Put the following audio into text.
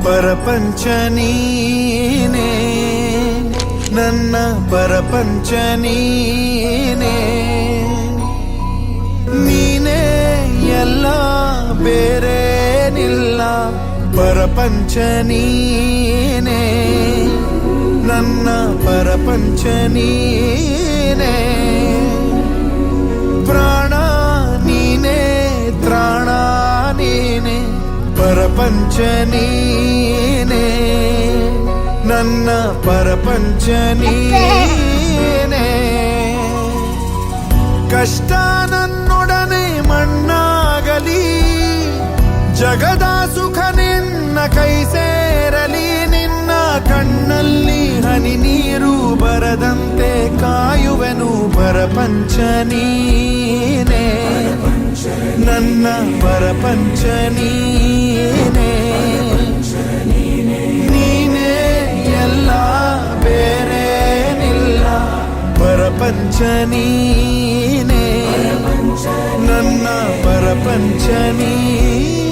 ಪರಪಂಚ ನೀನೇ ನನ್ನ ಪರಪಂಚ ನೀನೇ ನೀನೇ ಎಲ್ಲ ಬೇರೇನಿಲ್ಲ ಪರಪಂಚ ನೀನೇ ನನ್ನ ಪರಪಂಚ ನೀನೇ ಪ್ರಾಣ ನೀನೇ ತ್ರಾಣ ನೀನೇ ಪರಪಂಚ ನೀನೇ ನನ್ನ ಪರಪಂಚ ನೀನೇ ಕಷ್ಟ ನನ್ನೊಡನೆ ಮಣ್ಣಾಗಲಿ ಜಗದ ಸುಖ ನಿನ್ನ ಕೈ ಸೇರಲಿ ನಿನ್ನ ಕಣ್ಣಲ್ಲಿ ಹನಿ ನೀರು ಬರದಂತೆ ಕಾಯುವೆನು ಪರಪಂಚ ನೀನೇ ನನ್ನ ಪರಪಂಚ ನೀನೇ ನೀನೇ ಎಲ್ಲ ಬೇರೇನಿಲ್ಲ ಪರಪಂಚ ನೀನೇ ನನ್ನ ಪರಪಂಚ ನೀನೇ